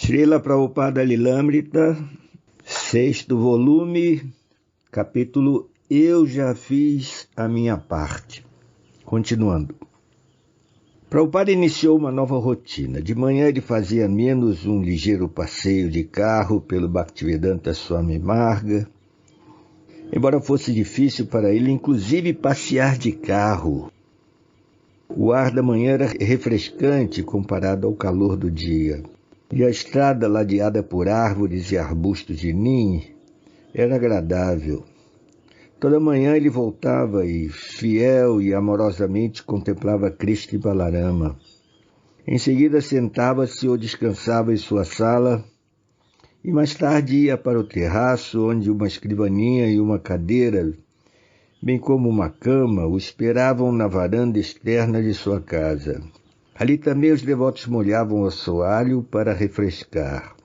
Srila Prabhupada Lilamrita, 6º volume, capítulo Eu já fiz a minha parte. Continuando. Prabhupada iniciou uma nova rotina. De manhã ele fazia menos um ligeiro passeio de carro pelo Bhaktivedanta Swami Marga. Embora fosse difícil para ele, inclusive, passear de carro. O ar da manhã era refrescante comparado ao calor do dia. E a estrada, ladeada por árvores e arbustos de nim, era agradável. Toda manhã ele voltava e, fiel e amorosamente, contemplava Krishna e Balarama. Em seguida sentava-se ou descansava em sua sala e mais tarde ia para o terraço, onde uma escrivaninha e uma cadeira, bem como uma cama, o esperavam na varanda externa de sua casa. Ali também os devotos molhavam o assoalho para refrescar.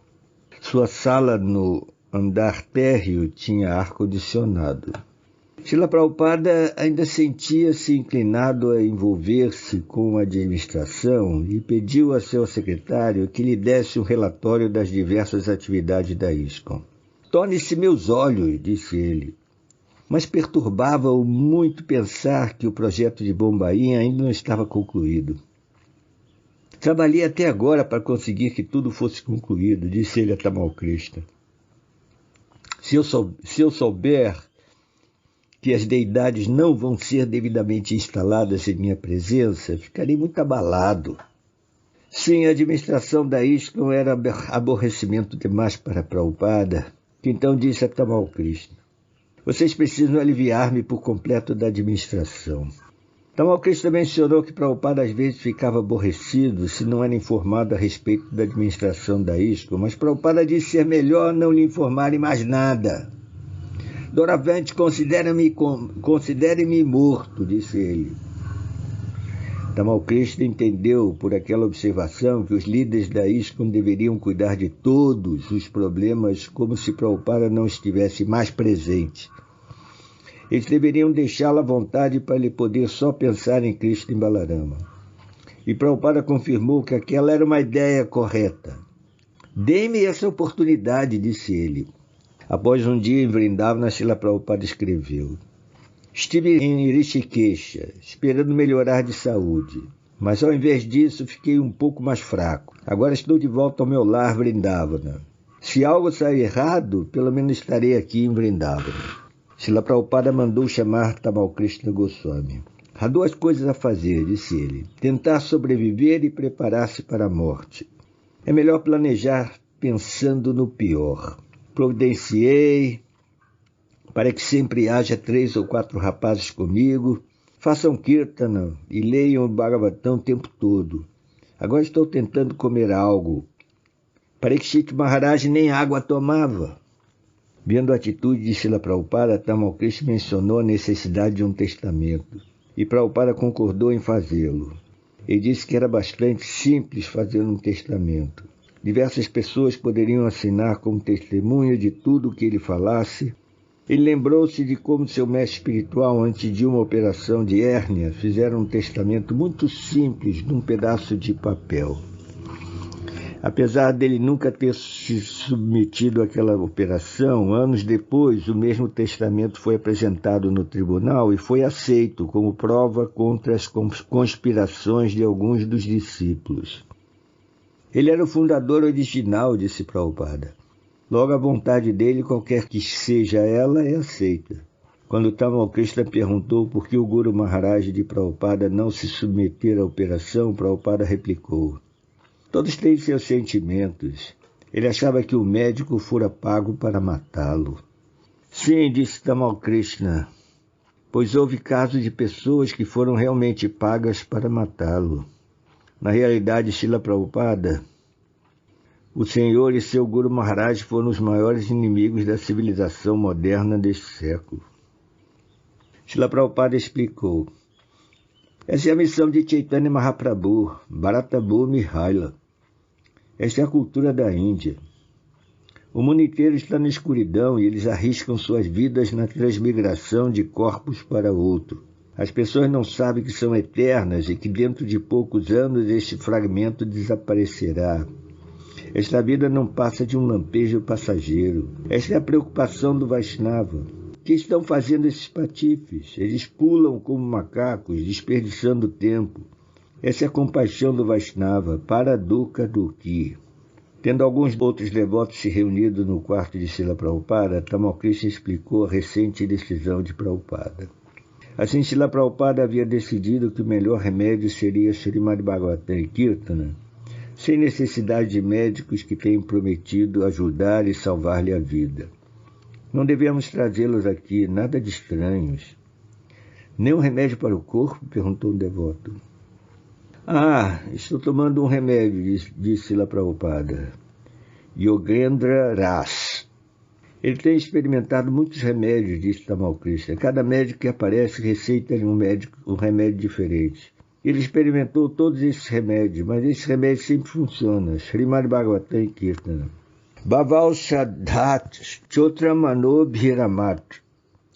Sua sala no andar térreo tinha ar-condicionado. Srila Prabhupada ainda sentia-se inclinado a envolver-se com a administração e pediu a seu secretário que lhe desse um relatório das diversas atividades da ISKCON. "Torne-se meus olhos", disse ele. Mas perturbava-o muito pensar que o projeto de Bombaim ainda não estava concluído. "Trabalhei até agora para conseguir que tudo fosse concluído", disse ele a Tamal Krishna. Se eu souber que as deidades não vão ser devidamente instaladas em minha presença, ficarei muito abalado. Sim, a administração da ISKCON era aborrecimento demais para Prabhupada, que então disse a Tamal Krishna: "Vocês precisam aliviar-me por completo da administração." Tamal Krishna mencionou que Prabhupada às vezes ficava aborrecido se não era informado a respeito da administração da ISKCON, mas Prabhupada disse ser melhor não lhe informarem mais nada. "Doravante, considere-me morto", disse ele. Tamal Krishna entendeu por aquela observação que os líderes da ISKCON deveriam cuidar de todos os problemas como se Prabhupada não estivesse mais presente. Eles deveriam deixá-lo à vontade para ele poder só pensar em Krishna e Balarama. E Prabhupada confirmou que aquela era uma ideia correta. "Dê-me essa oportunidade", disse ele. Após um dia em Vrindavana, Srila Prabhupada escreveu: "Estive em Rishikesha, esperando melhorar de saúde, mas ao invés disso fiquei um pouco mais fraco. Agora estou de volta ao meu lar, Vrindavana. Se algo sair errado, pelo menos estarei aqui em Vrindavana." Srila Prabhupada mandou chamar Tamal Krishna Goswami. "Há duas coisas a fazer", disse ele: "tentar sobreviver e preparar-se para a morte. É melhor planejar pensando no pior. Providenciei para que sempre haja 3 ou 4 rapazes comigo, façam kirtana e leiam o Bhagavatam o tempo todo. Agora estou tentando comer algo. Parikshit Maharaj nem água tomava." Vendo a atitude de Srila Prabhupada, Tamal Krishna mencionou a necessidade de um testamento, e Prabhupada concordou em fazê-lo. Ele disse que era bastante simples fazer um testamento. Diversas pessoas poderiam assinar como testemunha de tudo o que ele falasse. Ele lembrou-se de como seu mestre espiritual, antes de uma operação de hérnia, fizeram um testamento muito simples num pedaço de papel. Apesar dele nunca ter se submetido àquela operação, anos depois o mesmo testamento foi apresentado no tribunal e foi aceito como prova contra as conspirações de alguns dos discípulos. "Ele era o fundador original", disse Prabhupada. "Logo a vontade dele, qualquer que seja ela, é aceita." Quando Tamal Krishna perguntou por que o Guru Maharaj de Prabhupada não se submeter à operação, Prabhupada replicou: "Todos têm seus sentimentos. Ele achava que o médico fora pago para matá-lo." "Sim", disse Tamal Krishna, "pois houve casos de pessoas que foram realmente pagas para matá-lo. Na realidade, Srila Prabhupada, o Senhor e seu Guru Maharaj foram os maiores inimigos da civilização moderna deste século." Srila Prabhupada explicou: "Essa é a missão de Chaitanya Mahaprabhu, Bharata Bhumi Haila. Esta é a cultura da Índia. O mundo inteiro está na escuridão e eles arriscam suas vidas na transmigração de corpos para outro. As pessoas não sabem que são eternas e que dentro de poucos anos este fragmento desaparecerá. Esta vida não passa de um lampejo passageiro. Esta é a preocupação do Vaishnava. O que estão fazendo esses patifes? Eles pulam como macacos, desperdiçando tempo. Essa é a compaixão do Vaishnava, para Dukkha Dukhi. Tendo alguns outros devotos se reunido no quarto de Srila Prabhupada, Tamal Krishna explicou a recente decisão de Prabhupada. Assim, Srila Prabhupada havia decidido que o melhor remédio seria Srimad Bhagavatam e Kirtana, sem necessidade de médicos que tenham prometido ajudar e salvar-lhe a vida. Não devemos trazê-los aqui, nada de estranhos. Nem um remédio para o corpo? Perguntou um devoto. Estou tomando um remédio, disse Srila Prabhupada. Yogendra Ras. Ele tem experimentado muitos remédios, disse Tamal Krishna. Cada médico que aparece receita-lhe um remédio diferente. Ele experimentou todos esses remédios, mas esses remédios sempre funcionam. Srimad Bhagavatam e Kirtana. Bhaval Shadhat Chotramano Bhiramat,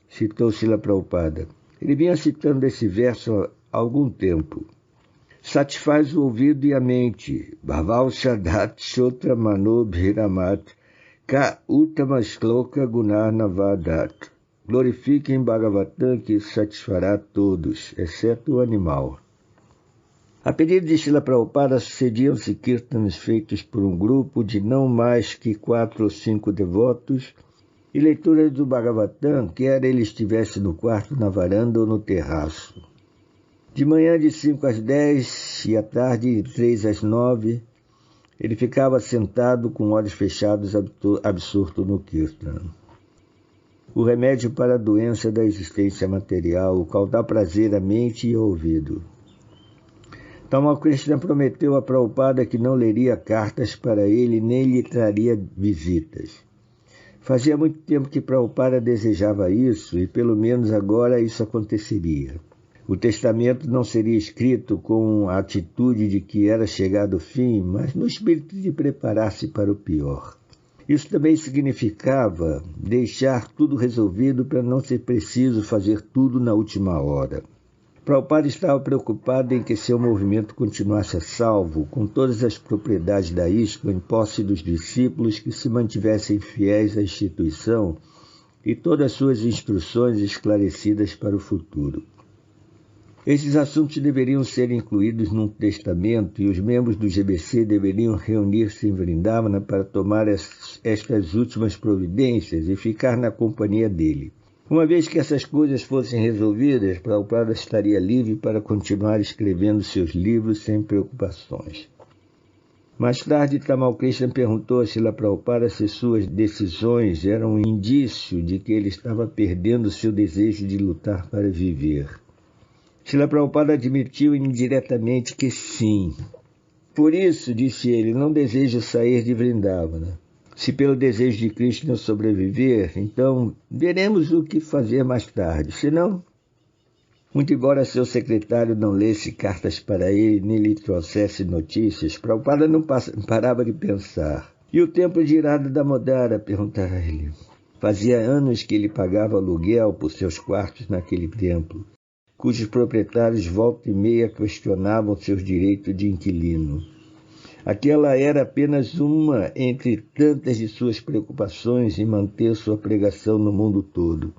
citou Srila Prabhupada. Ele vinha citando esse verso há algum tempo. Satisfaz o ouvido e a mente. Bhaval Shadhat Chotramano Bhiramat Ka Uttama Shloka Gunarnavadat. Glorifiquem Bhagavatam, que satisfará todos, exceto o animal. A pedido de Srila Prabhupada, sucediam-se kirtanas feitos por um grupo de não mais que 4 ou 5 devotos e leituras do Bhagavatam, quer ele estivesse no quarto, na varanda ou no terraço. De manhã de 5 às 10 e à tarde de 3 às 9, ele ficava sentado com olhos fechados, absorto no kirtana. O remédio para a doença da existência material, o qual dá prazer à mente e ao ouvido. Tamal Krishna prometeu a Prabhupada que não leria cartas para ele, nem lhe traria visitas. Fazia muito tempo que Prabhupada desejava isso, e pelo menos agora isso aconteceria. O testamento não seria escrito com a atitude de que era chegado o fim, mas no espírito de preparar-se para o pior. Isso também significava deixar tudo resolvido para não ser preciso fazer tudo na última hora. Prabhupada estava preocupado em que seu movimento continuasse a salvo, com todas as propriedades da ISKCON em posse dos discípulos que se mantivessem fiéis à instituição e todas as suas instruções esclarecidas para o futuro. Esses assuntos deveriam ser incluídos num testamento e os membros do GBC deveriam reunir-se em Vrindavana para tomar estas últimas providências e ficar na companhia dele. Uma vez que essas coisas fossem resolvidas, Prabhupada estaria livre para continuar escrevendo seus livros sem preocupações. Mais tarde, Tamal Krishna perguntou a Srila Prabhupada se suas decisões eram um indício de que ele estava perdendo seu desejo de lutar para viver. Srila Prabhupada admitiu indiretamente que sim. Por isso, disse ele, não desejo sair de Vrindavana. Se pelo desejo de Krishna eu sobreviver, então veremos o que fazer mais tarde. Se não, muito embora seu secretário não lesse cartas para ele, nem lhe trouxesse notícias, Prabhupada não parava de pensar. E o templo de Radha Damodara? Perguntara ele. Fazia anos que ele pagava aluguel por seus quartos naquele templo, cujos proprietários volta e meia questionavam seus direitos de inquilino. Aquela era apenas uma entre tantas de suas preocupações em manter sua pregação no mundo todo.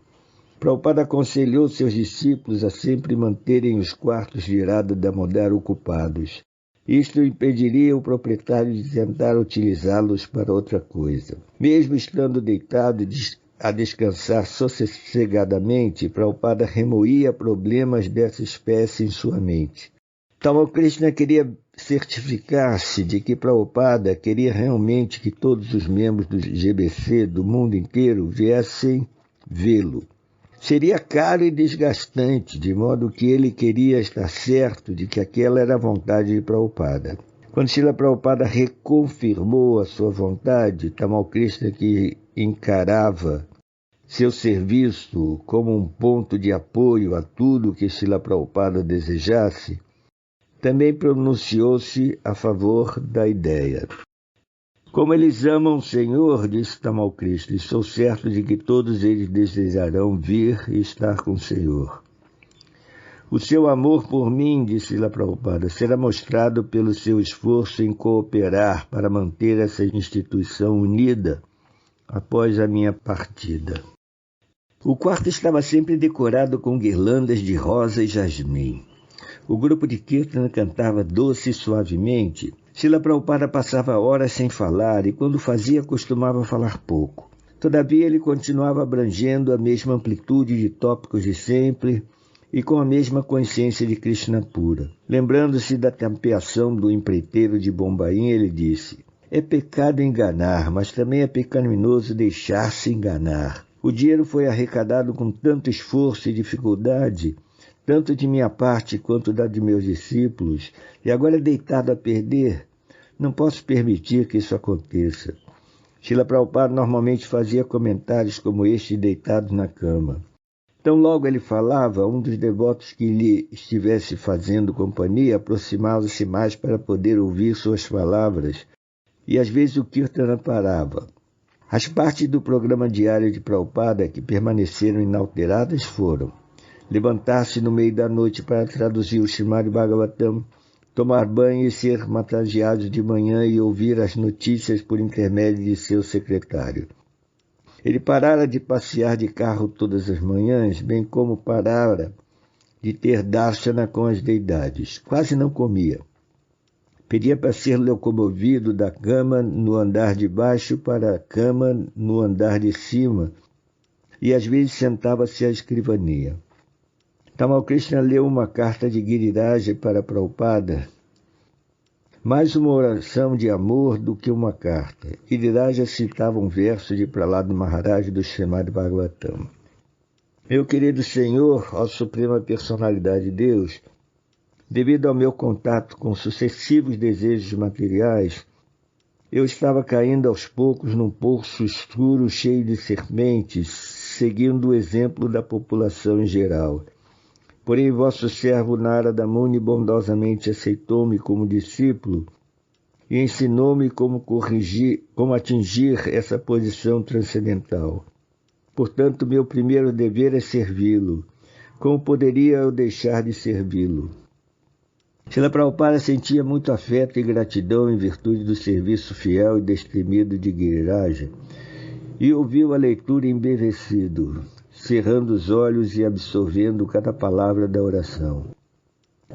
Prabhupada aconselhou seus discípulos a sempre manterem os quartos de Radha Damodara ocupados. Isto impediria o proprietário de tentar utilizá-los para outra coisa. Mesmo estando deitado a descansar sossegadamente, Prabhupada remoía problemas dessa espécie em sua mente. Tamal Krishna queria certificar-se de que Prabhupada queria realmente que todos os membros do GBC do mundo inteiro viessem vê-lo. Seria caro e desgastante, de modo que ele queria estar certo de que aquela era a vontade de Prabhupada. Quando Srila Prabhupada reconfirmou a sua vontade, Tamal Krishna, que encarava seu serviço como um ponto de apoio a tudo que Srila Prabhupada desejasse, também pronunciou-se a favor da ideia. Como eles amam o Senhor, disse Tamal Krishna, estou certo de que todos eles desejarão vir e estar com o Senhor. O seu amor por mim, disse Srila Prabhupada, será mostrado pelo seu esforço em cooperar para manter essa instituição unida após a minha partida. O quarto estava sempre decorado com guirlandas de rosa e jasmim. O grupo de Kirtana cantava doce e suavemente. Srila Prabhupada passava horas sem falar e, quando fazia, costumava falar pouco. Todavia, ele continuava abrangendo a mesma amplitude de tópicos de sempre e com a mesma consciência de Krishna pura. Lembrando-se da tempeação do empreiteiro de Bombaim, ele disse: é pecado enganar, mas também é pecaminoso deixar-se enganar. O dinheiro foi arrecadado com tanto esforço e dificuldade, tanto de minha parte quanto da de meus discípulos, e agora é deitado a perder. Não posso permitir que isso aconteça. Srila Prabhupada normalmente fazia comentários como este deitado na cama. Tão logo ele falava, um dos devotos que lhe estivesse fazendo companhia aproximava-se mais para poder ouvir suas palavras, e às vezes o Kirtana parava. As partes do programa diário de Prabhupada que permaneceram inalteradas foram levantar-se no meio da noite para traduzir o Srimad Bhagavatam, tomar banho e ser massageado de manhã e ouvir as notícias por intermédio de seu secretário. Ele parara de passear de carro todas as manhãs, bem como parara de ter darshana com as deidades. Quase não comia. Pedia para ser locomovido da cama no andar de baixo para a cama no andar de cima, e às vezes sentava-se à escrivania. Tamal Krishna leu uma carta de Giriraja para Prabhupada, mais uma oração de amor do que uma carta. Giriraja citava um verso de Prahlada Maharaj do Srimad Bhagavatam. Meu querido Senhor, ó Suprema Personalidade de Deus, devido ao meu contato com sucessivos desejos materiais, eu estava caindo aos poucos num poço escuro cheio de serpentes, seguindo o exemplo da população em geral. Porém, vosso servo Narada Muni bondosamente aceitou-me como discípulo e ensinou-me como atingir essa posição transcendental. Portanto, meu primeiro dever é servi-lo. Como poderia eu deixar de servi-lo? Srila Prabhupada sentia muito afeto e gratidão em virtude do serviço fiel e destemido de Giriraja e ouviu a leitura embevecido, cerrando os olhos e absorvendo cada palavra da oração.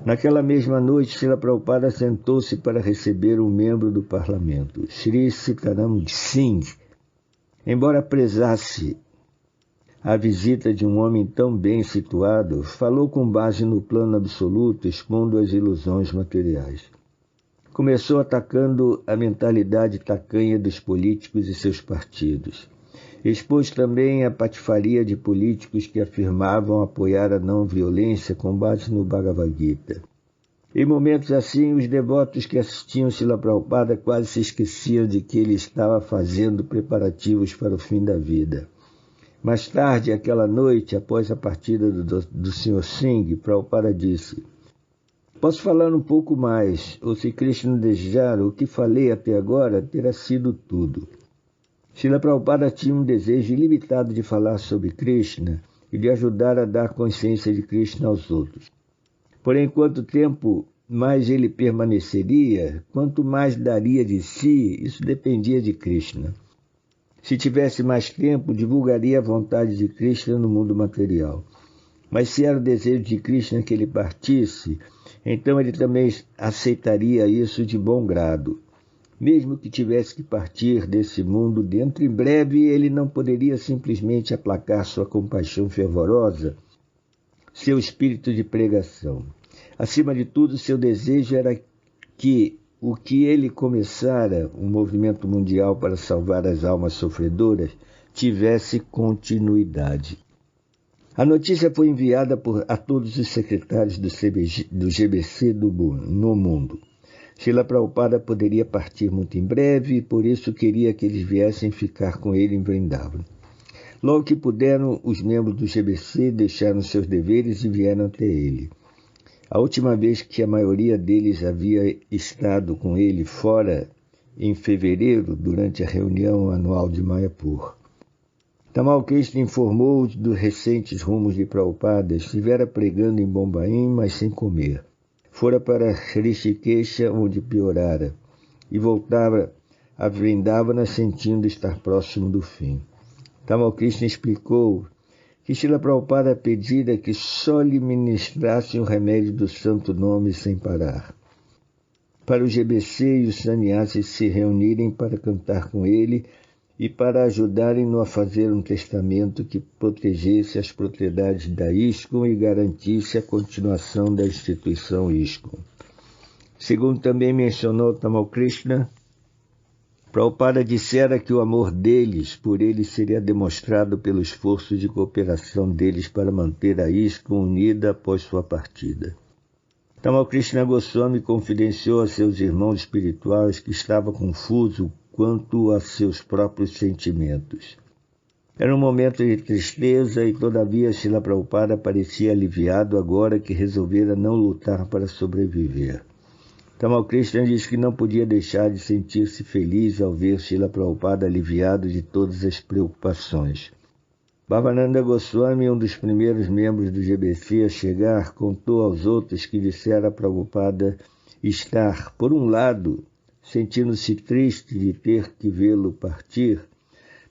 Naquela mesma noite, Srila Prabhupada sentou-se para receber um membro do parlamento, Shri Sitaram Singh. Embora prezasse a visita de um homem tão bem situado, falou com base no plano absoluto, expondo as ilusões materiais. Começou atacando a mentalidade tacanha dos políticos e seus partidos. Expôs também a patifaria de políticos que afirmavam apoiar a não-violência com base no Bhagavad Gita. Em momentos assim, os devotos que assistiam Srila Prabhupada quase se esqueciam de que ele estava fazendo preparativos para o fim da vida. Mais tarde, aquela noite, após a partida do Sr. Singh, Prabhupada disse: posso falar um pouco mais, ou se Krishna desejar, o que falei até agora terá sido tudo. Srila Prabhupada tinha um desejo ilimitado de falar sobre Krishna e de ajudar a dar consciência de Krishna aos outros. Porém, quanto tempo mais ele permaneceria, quanto mais daria de si, isso dependia de Krishna. Se tivesse mais tempo, divulgaria a vontade de Krishna no mundo material. Mas se era o desejo de Krishna que ele partisse, então ele também aceitaria isso de bom grado. Mesmo que tivesse que partir desse mundo dentro em breve, ele não poderia simplesmente aplacar sua compaixão fervorosa, seu espírito de pregação. Acima de tudo, seu desejo era que o que ele começara, um movimento mundial para salvar as almas sofredoras, tivesse continuidade. A notícia foi enviada a todos os secretários do GBC no mundo. Srila Prabhupada poderia partir muito em breve e por isso queria que eles viessem ficar com ele em Vrindavan. Logo que puderam, os membros do GBC deixaram seus deveres e vieram até ele. A última vez que a maioria deles havia estado com ele fora, em fevereiro, durante a reunião anual de Mayapur. Tamal Krishna informou dos recentes rumos de Prabhupada. Estivera pregando em Bombaim, mas sem comer. Fora para Rishikesha, onde piorara, e voltava a Vrindavana sentindo estar próximo do fim. Tamal Krishna explicou que Srila Prabhupada pedira que só lhe ministrassem o remédio do santo nome sem parar. Para o GBC e os sannyasis se reunirem para cantar com ele e para ajudarem-no a fazer um testamento que protegesse as propriedades da ISKCON e garantisse a continuação da instituição ISKCON. Segundo também mencionou Tamal Krishna, Prabhupada dissera que o amor deles por ele seria demonstrado pelo esforço de cooperação deles para manter a ISKCON unida após sua partida. Tamal Krishna Goswami confidenciou a seus irmãos espirituais que estava confuso quanto a seus próprios sentimentos. Era um momento de tristeza e, todavia, Srila Prabhupada parecia aliviado agora que resolvera não lutar para sobreviver. Tamal Krishna disse que não podia deixar de sentir-se feliz ao ver Srila Prabhupada aliviado de todas as preocupações. Bhavananda Goswami, um dos primeiros membros do GBC a chegar, contou aos outros que dissera a Prabhupada estar, por um lado, sentindo-se triste de ter que vê-lo partir,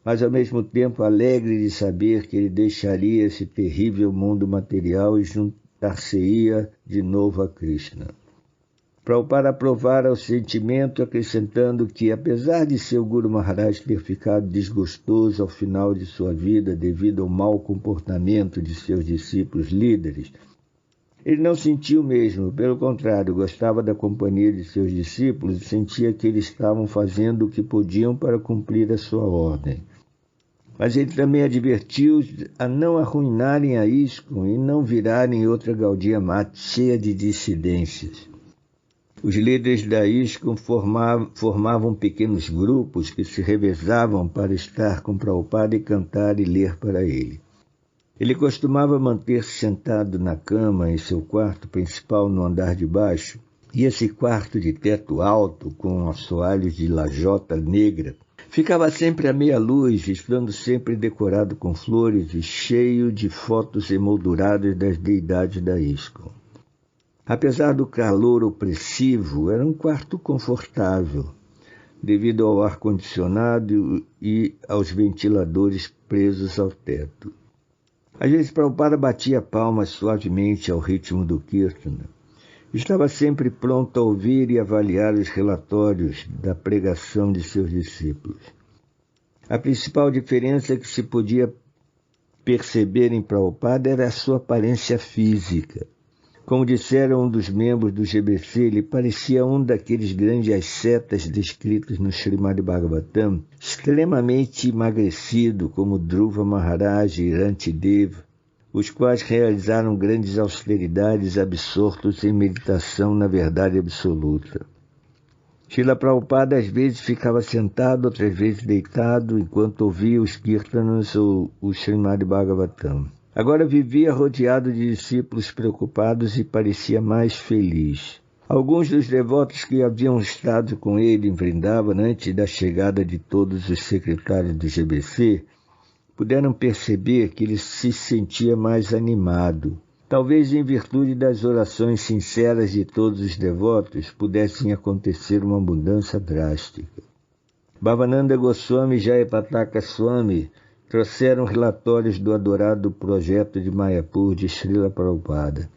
mas ao mesmo tempo alegre de saber que ele deixaria esse terrível mundo material e juntar-se-ia de novo a Krishna. Prabhupada aprovara o sentimento, acrescentando que, apesar de seu Guru Maharaj ter ficado desgostoso ao final de sua vida devido ao mau comportamento de seus discípulos líderes, ele não sentiu mesmo, pelo contrário, gostava da companhia de seus discípulos e sentia que eles estavam fazendo o que podiam para cumprir a sua ordem. Mas ele também advertiu-os a não arruinarem a ISKCON e não virarem outra Gaudiya Mata cheia de dissidências. Os líderes da ISKCON formavam pequenos grupos que se revezavam para estar com Prabhupada e cantar e ler para ele. Ele costumava manter-se sentado na cama em seu quarto principal no andar de baixo, e esse quarto de teto alto, com assoalhos de lajota negra, ficava sempre à meia luz, estando sempre decorado com flores e cheio de fotos emolduradas das deidades da ISKCON. Apesar do calor opressivo, era um quarto confortável, devido ao ar-condicionado e aos ventiladores presos ao teto. Às vezes, Prabhupada batia palmas suavemente ao ritmo do Kirtana. Estava sempre pronto a ouvir e avaliar os relatórios da pregação de seus discípulos. A principal diferença que se podia perceber em Prabhupada era a sua aparência física. Como dissera um dos membros do GBC, ele parecia um daqueles grandes ascetas descritos no Srimad Bhagavatam, extremamente emagrecido, como Dhruva Maharaj e Rantideva, os quais realizaram grandes austeridades absortos em meditação na verdade absoluta. Srila Prabhupada às vezes ficava sentado, outras vezes deitado, enquanto ouvia os Kirtanas ou o Srimad Bhagavatam. Agora vivia rodeado de discípulos preocupados e parecia mais feliz. Alguns dos devotos que haviam estado com ele em Vrindavana antes da chegada de todos os secretários do GBC puderam perceber que ele se sentia mais animado. Talvez em virtude das orações sinceras de todos os devotos pudesse acontecer uma mudança drástica. Bhavananda Goswami e Jayapataka Swami trouxeram relatórios do adorado projeto de Mayapur de Srila Prabhupada.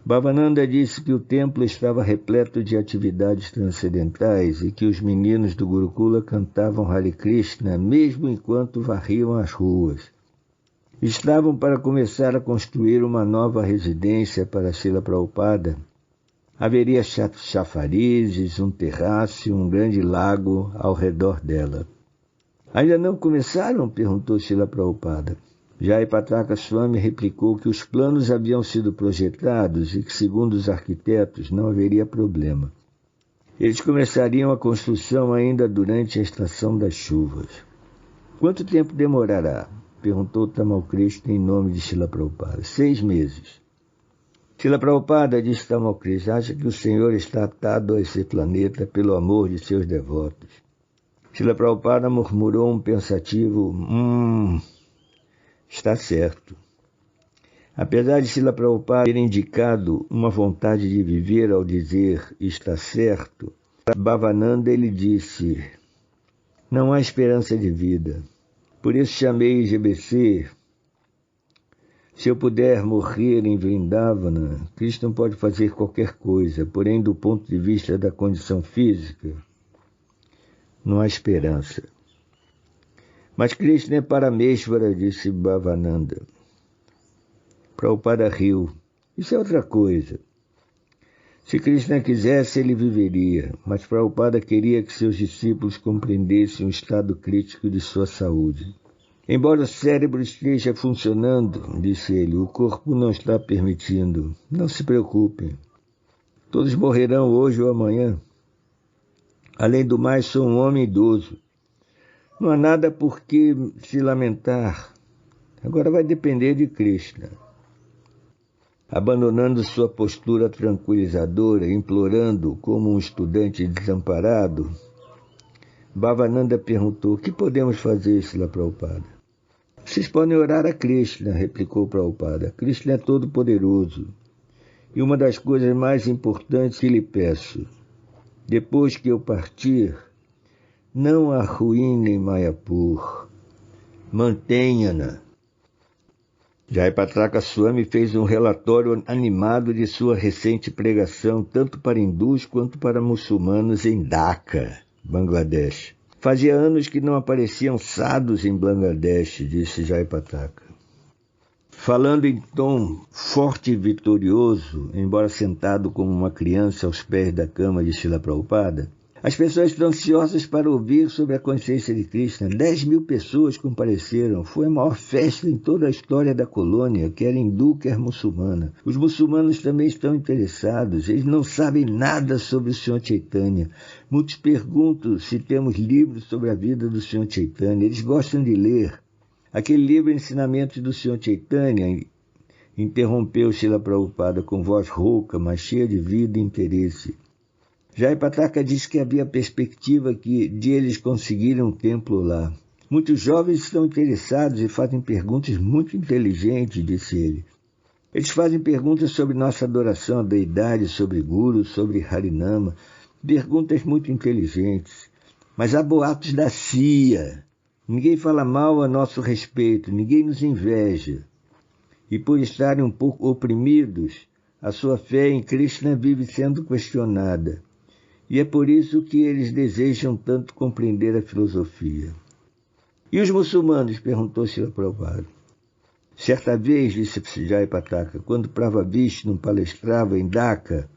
Bhavananda disse que o templo estava repleto de atividades transcendentais e que os meninos do Gurukula cantavam Hare Krishna mesmo enquanto varriam as ruas. Estavam para começar a construir uma nova residência para Srila Prabhupada. Haveria chafarizes, um terraço e um grande lago ao redor dela. Ainda não começaram? Perguntou Srila Prabhupada. Jayapataka Swami replicou que os planos haviam sido projetados e que, segundo os arquitetos, não haveria problema. Eles começariam a construção ainda durante a estação das chuvas. Quanto tempo demorará? Perguntou Tamal Krishna em nome de Srila Prabhupada. 6 meses. Srila Prabhupada, disse Tamal Krishna, acha que o Senhor está atado a esse planeta pelo amor de seus devotos. Srila Prabhupada murmurou um pensativo, Está certo. Apesar de Srila Prabhupada ter indicado uma vontade de viver ao dizer está certo, Bhavananda ele disse, não há esperança de vida. Por isso chamei GBC. Se eu puder morrer em Vrindavana, Krishna pode fazer qualquer coisa, porém do ponto de vista da condição física, não há esperança. Mas Krishna é Parameshvara, disse Bhavananda. Prabhupada riu. Isso é outra coisa. Se Krishna quisesse, ele viveria, mas Prabhupada queria que seus discípulos compreendessem o estado crítico de sua saúde. Embora o cérebro esteja funcionando, disse ele, o corpo não está permitindo. Não se preocupem. Todos morrerão hoje ou amanhã. Além do mais, sou um homem idoso. Não há nada por que se lamentar. Agora vai depender de Krishna. Abandonando sua postura tranquilizadora, implorando como um estudante desamparado, Bhavananda perguntou, o que podemos fazer, Srila Prabhupada? Vocês podem orar a Krishna, replicou Prabhupada. Krishna é todo-poderoso. E uma das coisas mais importantes que lhe peço, depois que eu partir, não a arruinem Mayapur, mantenha-na. Jayapataka Swami fez um relatório animado de sua recente pregação, tanto para hindus quanto para muçulmanos em Dhaka, Bangladesh. Fazia anos que não apareciam sadhus em Bangladesh, disse Jayapataka. Falando em tom forte e vitorioso, embora sentado como uma criança aos pés da cama de Srila Prabhupada, as pessoas estão ansiosas para ouvir sobre a consciência de Krishna. 10.000 pessoas compareceram. Foi a maior festa em toda a história da colônia, quer hindu, quer muçulmana. Os muçulmanos também estão interessados. Eles não sabem nada sobre o Sr. Chaitanya. Muitos perguntam se temos livros sobre a vida do Sr. Chaitanya. Eles gostam de ler. Aquele livro, Ensinamentos do Sr. Chaitanya, interrompeu Srila Prabhupada com voz rouca, mas cheia de vida e interesse. Jayapataka disse que havia perspectiva de eles conseguirem um templo lá. Muitos jovens estão interessados e fazem perguntas muito inteligentes, disse ele. Eles fazem perguntas sobre nossa adoração à deidade, sobre Guru, sobre Harinama, perguntas muito inteligentes. Mas há boatos da CIA. Ninguém fala mal a nosso respeito, ninguém nos inveja. E por estarem um pouco oprimidos, a sua fé em Krishna vive sendo questionada. E é por isso que eles desejam tanto compreender a filosofia. E os muçulmanos? Perguntou Srila Prabhupada. Certa vez, disse Jayapataka, quando Pravavishnu palestrava em Dhaka,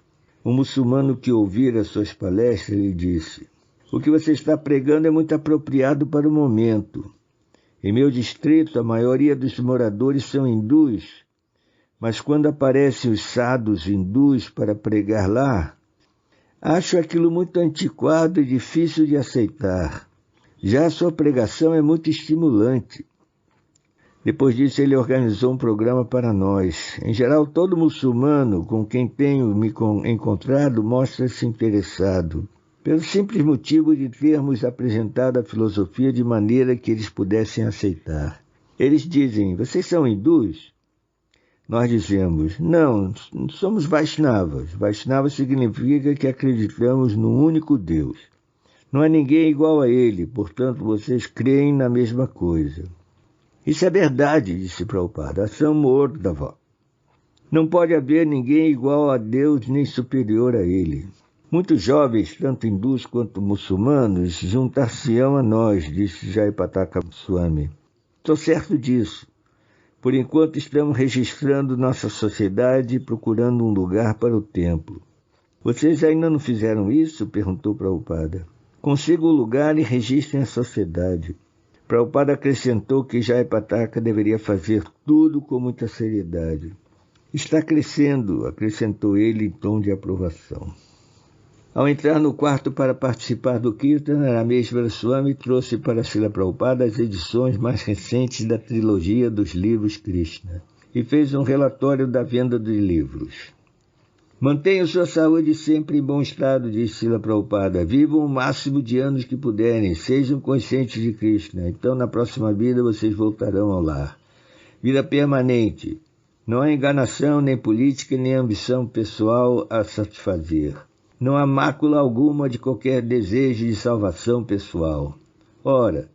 um muçulmano que ouvira suas palestras lhe disse, o que você está pregando é muito apropriado para o momento. Em meu distrito, a maioria dos moradores são hindus, mas quando aparecem os sadhus hindus para pregar lá, acho aquilo muito antiquado e difícil de aceitar. Já a sua pregação é muito estimulante. Depois disso, ele organizou um programa para nós. Em geral, todo muçulmano com quem tenho me encontrado mostra-se interessado, pelo simples motivo de termos apresentado a filosofia de maneira que eles pudessem aceitar. Eles dizem, vocês são hindus? Nós dizemos, não, somos Vaishnavas. Vaishnava significa que acreditamos no único Deus. Não há ninguém igual a ele, portanto vocês creem na mesma coisa. Isso é verdade, disse Prabhupada, Asamurdava. Não pode haver ninguém igual a Deus nem superior a ele. Muitos jovens, tanto hindus quanto muçulmanos, juntar-se-ão a nós, disse Jayapataka Swami. Estou certo disso. Por enquanto estamos registrando nossa sociedade e procurando um lugar para o templo. Vocês ainda não fizeram isso? Perguntou Prabhupada. Consigam o lugar e registrem a sociedade. Prabhupada acrescentou que Jayapataka deveria fazer tudo com muita seriedade. Está crescendo, acrescentou ele em tom de aprovação. Ao entrar no quarto para participar do Kirtan, Rameshvara Swami trouxe para Srila Prabhupada as edições mais recentes da trilogia dos livros Krishna e fez um relatório da venda dos livros. Mantenham sua saúde sempre em bom estado, disse Srila Prabhupada. Vivam o máximo de anos que puderem, sejam conscientes de Krishna. Então, na próxima vida, vocês voltarão ao lar. vida permanente. Não há enganação, nem política, nem ambição pessoal a satisfazer. Não há mácula alguma de qualquer desejo de salvação pessoal. Ora,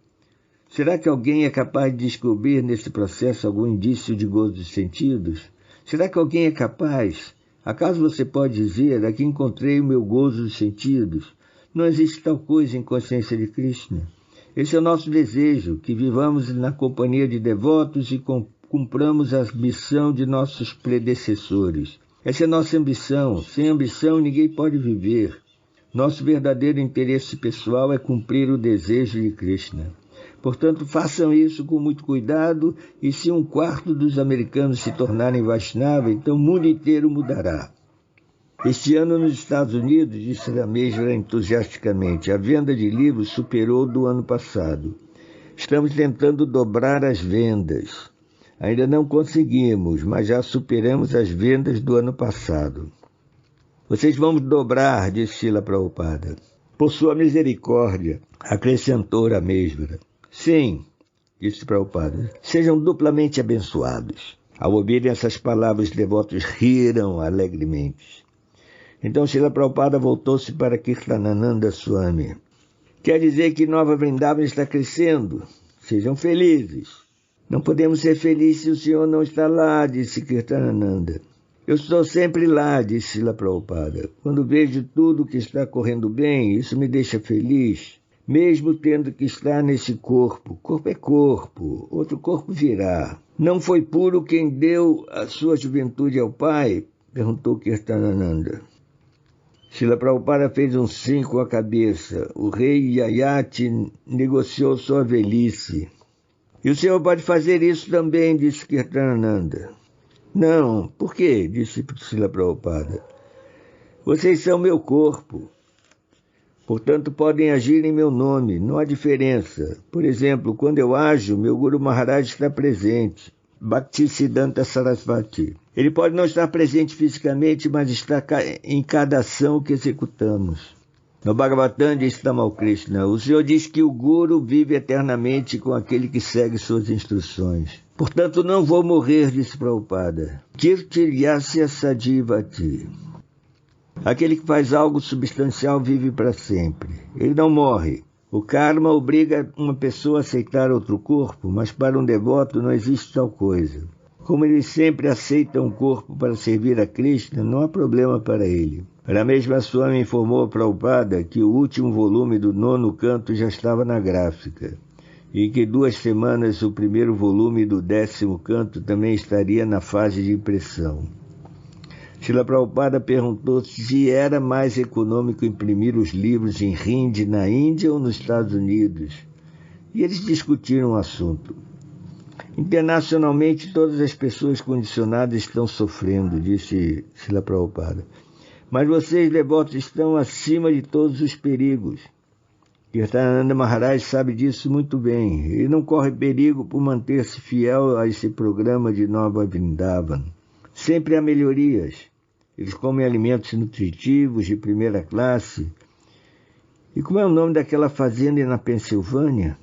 será que alguém é capaz de descobrir nesse processo algum indício de gozo dos sentidos? Será que alguém é capaz? Acaso você pode dizer, aqui encontrei o meu gozo dos sentidos? Não existe tal coisa em consciência de Krishna. Esse é o nosso desejo, que vivamos na companhia de devotos e cumpramos a missão de nossos predecessores. Essa é a nossa ambição. Sem ambição ninguém pode viver. Nosso verdadeiro interesse pessoal é cumprir o desejo de Krishna. Portanto, façam isso com muito cuidado, e se 1/4 dos americanos se tornarem Vaishnava, então o mundo inteiro mudará. Este ano nos Estados Unidos, disse Rameshwara entusiasticamente, a venda de livros superou do ano passado. Estamos tentando dobrar as vendas. Ainda não conseguimos, mas já superamos as vendas do ano passado. Vocês vão dobrar, disse Srila Prabhupada. Por sua misericórdia, acrescentou Rameshwara. Sim, disse Prabhupada, sejam duplamente abençoados. Ao ouvirem essas palavras, os devotos riram alegremente. Então Srila Prabhupada voltou-se para Kirtanananda Swami. Quer dizer que Nova Vrindavan está crescendo? Sejam felizes. Não podemos ser felizes se o senhor não está lá, disse Kirtanananda. Eu estou sempre lá, disse Srila Prabhupada. Quando vejo tudo que está correndo bem, isso me deixa feliz. Mesmo tendo que estar nesse corpo. Corpo é corpo, outro corpo virá. Não foi puro quem deu a sua juventude ao pai? Perguntou Kirtanananda. Srila Prabhupada fez um sim com a cabeça. O rei Yayati negociou sua velhice. E o senhor pode fazer isso também, disse Kirtanananda. Não, por quê? Disse Srila Prabhupada. Vocês são meu corpo. Portanto, podem agir em meu nome, não há diferença. Por exemplo, quando eu ajo, meu Guru Maharaj está presente. Bhaktisiddhanta Sarasvati. Ele pode não estar presente fisicamente, mas está em cada ação que executamos. No Bhagavatam diz Tamal Krishna, o Senhor diz que o Guru vive eternamente com aquele que segue suas instruções. Portanto, não vou morrer, disse Prabhupada. Kirtiryasya Sadivati. Aquele que faz algo substancial vive para sempre. Ele não morre. O karma obriga uma pessoa a aceitar outro corpo, mas para um devoto não existe tal coisa. Como ele sempre aceita um corpo para servir a Krishna, não há problema para ele. Rameshwara Swami informou a Prabhupada que o último volume do 9º canto já estava na gráfica, e que 2 semanas o primeiro volume do 10º canto também estaria na fase de impressão. Srila Prabhupada perguntou se era mais econômico imprimir os livros em Hindi na Índia ou nos Estados Unidos. E eles discutiram o assunto. Internacionalmente, todas as pessoas condicionadas estão sofrendo, disse Srila Prabhupada. Mas vocês, devotos, estão acima de todos os perigos. Kirtanananda Maharaj sabe disso muito bem. Ele não corre perigo por manter-se fiel a esse programa de Nova Vrindavan. Sempre há melhorias. Eles comem alimentos nutritivos de primeira classe. E como é o nome daquela fazenda na Pensilvânia?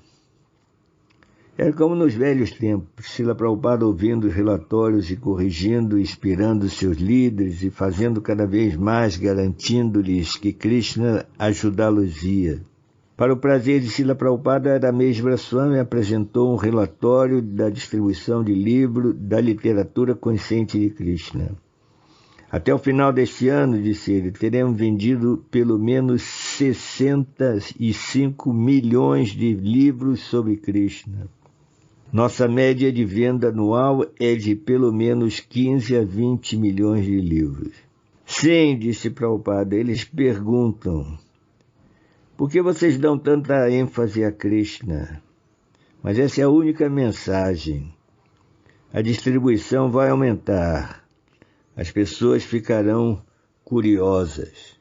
Era como nos velhos tempos, Srila Prabhupada ouvindo os relatórios e corrigindo, inspirando seus líderes e fazendo cada vez mais, garantindo-lhes que Krishna ajudá-los-ia. Para o prazer de Srila Prabhupada, Rameshwara Swami apresentou um relatório da distribuição de livro da literatura consciente de Krishna. Até o final deste ano, disse ele, teremos vendido pelo menos 65 milhões de livros sobre Krishna. Nossa média de venda anual é de pelo menos 15 a 20 milhões de livros. Sim, disse Prabhupada, eles perguntam, por que vocês dão tanta ênfase a Krishna? Mas essa é a única mensagem. A distribuição vai aumentar. As pessoas ficarão curiosas.